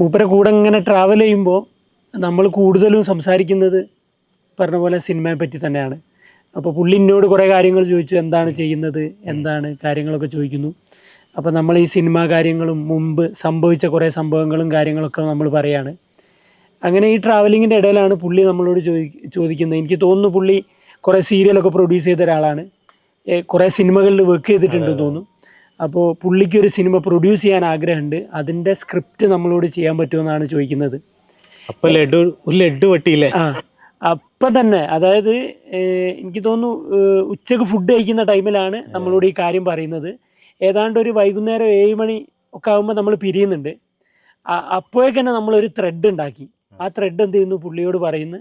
മൂപ്പരെ കൂടെ ഇങ്ങനെ ട്രാവൽ ചെയ്യുമ്പോൾ നമ്മൾ കൂടുതലും സംസാരിക്കുന്നത് പറഞ്ഞ പോലെ സിനിമയെ പറ്റി തന്നെയാണ്. അപ്പോൾ പുള്ളി എന്നോട് കുറേ കാര്യങ്ങൾ ചോദിച്ചു, എന്താണ് ചെയ്യുന്നത്, എന്താണ് കാര്യങ്ങളൊക്കെ ചോദിക്കുന്നു. അപ്പോൾ നമ്മൾ ഈ സിനിമാ കാര്യങ്ങളും മുമ്പ് സംഭവിച്ച കുറേ സംഭവങ്ങളും കാര്യങ്ങളൊക്കെ നമ്മൾ പറയാണ്. അങ്ങനെ ഈ ട്രാവലിങ്ങിൻ്റെ ഇടയിലാണ് പുള്ളി നമ്മളോട് ചോദിക്കുന്നത്. എനിക്ക് തോന്നുന്നു പുള്ളി കുറേ സീരിയലൊക്കെ പ്രൊഡ്യൂസ് ചെയ്ത ഒരാളാണ്, കുറേ സിനിമകളിൽ വർക്ക് ചെയ്തിട്ടുണ്ടെന്ന് തോന്നുന്നു. അപ്പോൾ പുള്ളിക്കൊരു സിനിമ പ്രൊഡ്യൂസ് ചെയ്യാൻ ആഗ്രഹമുണ്ട്, അതിൻ്റെ സ്ക്രിപ്റ്റ് നമ്മളോട് ചെയ്യാൻ പറ്റുമെന്നാണ് ചോദിക്കുന്നത്. അപ്പോൾ ലഡ്ഡു വെട്ടിയില്ലേ? അപ്പം തന്നെ, അതായത് എനിക്ക് തോന്നുന്നു ഉച്ചക്ക് ഫുഡ് കഴിക്കുന്ന ടൈമിലാണ് നമ്മളോട് ഈ കാര്യം പറയുന്നത്. ഏതാണ്ട് ഒരു വൈകുന്നേരം 7 മണി ഒക്കെ ആകുമ്പോൾ നമ്മൾ പിരിയുന്നുണ്ട്. അപ്പോഴേക്ക് തന്നെ നമ്മളൊരു ത്രെഡ് ഉണ്ടാക്കി. ആ ത്രെഡ് എന്ത് ചെയ്യുന്നു, പുള്ളിയോട് പറയുന്നു.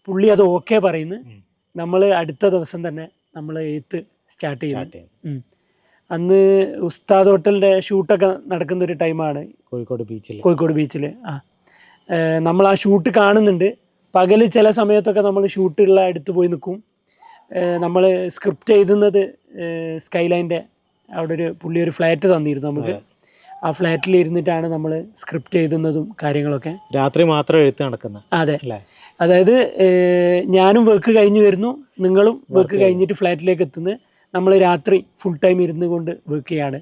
പുള്ളി അത് ഓക്കെ പറയുന്നു. നമ്മൾ അടുത്ത ദിവസം തന്നെ നമ്മൾ എഴുത്ത് സ്റ്റാർട്ട് ചെയ്യുന്നു. അന്ന് ഉസ്താദ് ഹോട്ടലിൻ്റെ ഷൂട്ടൊക്കെ നടക്കുന്നൊരു ടൈമാണ് കോഴിക്കോട് ബീച്ചിൽ. നമ്മൾ ആ ഷൂട്ട് കാണുന്നുണ്ട്. പകൽ ചില സമയത്തൊക്കെ നമ്മൾ ഷൂട്ടുള്ള അടുത്ത് പോയി നിൽക്കും. നമ്മൾ സ്ക്രിപ്റ്റ് എഴുതുന്നത് സ്കൈലൈൻ്റെ അവിടെ പുള്ളി ഒരു ഫ്ലാറ്റ് തന്നിരുന്നു നമുക്ക്. ആ ഫ്ലാറ്റിൽ ഇരുന്നിട്ടാണ് നമ്മൾ സ്ക്രിപ്റ്റ് എഴുതുന്നതും കാര്യങ്ങളൊക്കെ. രാത്രി മാത്രം എഴുത്ത് നടക്കുന്നത്? അതെ, അതായത് ഞാനും വർക്ക് കഴിഞ്ഞ് വരുന്നു, നിങ്ങളും വർക്ക് കഴിഞ്ഞിട്ട് ഫ്ലാറ്റിലേക്ക് എത്തുന്നു. നമ്മൾ രാത്രി ഫുൾ ടൈം ഇരുന്ന് കൊണ്ട് വർക്ക് ചെയ്യാണ്.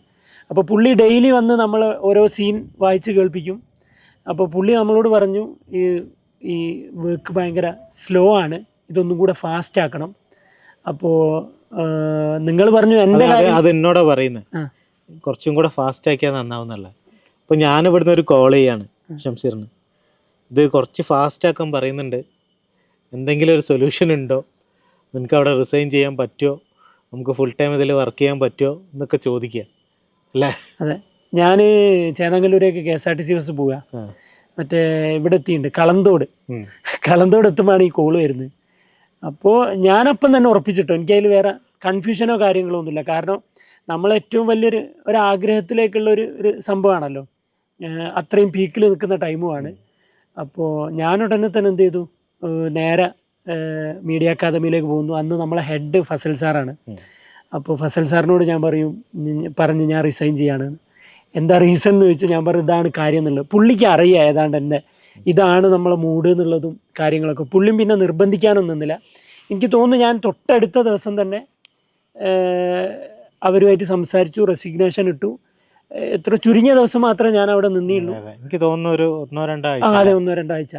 അപ്പോൾ പുള്ളി ഡെയിലി വന്ന് നമ്മൾ ഓരോ സീൻ വായിച്ച് കേൾപ്പിക്കും. അപ്പോൾ പുള്ളി നമ്മളോട് പറഞ്ഞു, ഈ വർക്ക് ഭയങ്കര സ്ലോ ആണ്, ഇതൊന്നും കൂടെ ഫാസ്റ്റ് ആക്കണം. അപ്പോൾ നിങ്ങൾ പറഞ്ഞു എൻ്റെ കാര്യം. അത് എന്നോടാ പറയുന്നത്, കുറച്ചും കൂടെ ഫാസ്റ്റ് ആക്കിയാൽ നന്നാവുന്നല്ല. അപ്പോൾ ഞാനിവിടുന്ന് ഒരു കോൾ ചെയ്യാണ് ഷംസീറിന്, ഇത് കുറച്ച് ഫാസ്റ്റ് ആക്കാൻ പറയുന്നുണ്ട്, എന്തെങ്കിലും ഒരു സൊല്യൂഷൻ ഉണ്ടോ, നിനക്ക് അവിടെ റിസൈൻ ചെയ്യാൻ പറ്റുമോ, നമുക്ക് ഫുൾ ടൈം ഇതിൽ വർക്ക് ചെയ്യാൻ പറ്റുമോ എന്നൊക്കെ ചോദിക്കുക അല്ലേ? അതെ, ഞാൻ ചേന്നങ്കല്ലൂരേക്ക് KSRTC ബസ് പോവുക. മറ്റേ ഇവിടെ എത്തിയിട്ടുണ്ട് കളന്തോട് എത്തുമ്പോഴാണ് ഈ കോള് വരുന്നത്. അപ്പോൾ ഞാനപ്പം തന്നെ ഉറപ്പിച്ചിട്ടോ, എനിക്കതിൽ വേറെ കൺഫ്യൂഷനോ കാര്യങ്ങളോ ഒന്നുമില്ല. കാരണം നമ്മളേറ്റവും വലിയൊരു ഒരാഗ്രഹത്തിലേക്കുള്ള ഒരു സംഭവമാണല്ലോ, അത്രയും പീക്കിൽ നിൽക്കുന്ന ടൈമുമാണ്. അപ്പോൾ ഞാൻ ഉടനെ തന്നെ എന്ത് ചെയ്തു, നേരെ മീഡിയ അക്കാദമിയിലേക്ക് പോകുന്നു. അന്ന് നമ്മളെ ഹെഡ് ഫസൽ സാറാണ്. അപ്പോൾ ഫസൽ സാറിനോട് ഞാൻ പറഞ്ഞ് ഞാൻ റിസൈൻ ചെയ്യാണ്. എന്താ റീസൺ എന്ന് ചോദിച്ചാൽ ഞാൻ പറഞ്ഞു ഇതാണ് കാര്യം എന്നുള്ളത്. പുള്ളിക്ക് അറിയാം ഏതാണ്ട് എൻ്റെ ഇതാണ് നമ്മളെ മൂഡ് എന്നുള്ളതും കാര്യങ്ങളൊക്കെ. പുള്ളിയും പിന്നെ നിർബന്ധിക്കാനൊന്നും നിന്നില്ല. എനിക്ക് തോന്നുന്നു ഞാൻ തൊട്ടടുത്ത ദിവസം തന്നെ അവരുമായിട്ട് സംസാരിച്ചു, റെസിഗ്നേഷൻ ഇട്ടു. എത്ര ചുരുങ്ങിയ ദിവസം മാത്രമേ ഞാൻ അവിടെ നിന്നിയുള്ളൂ. എനിക്ക് തോന്നുന്നു ഒരു 1-2 ആഴ്ച. അതെ, 1-2 ആഴ്ച.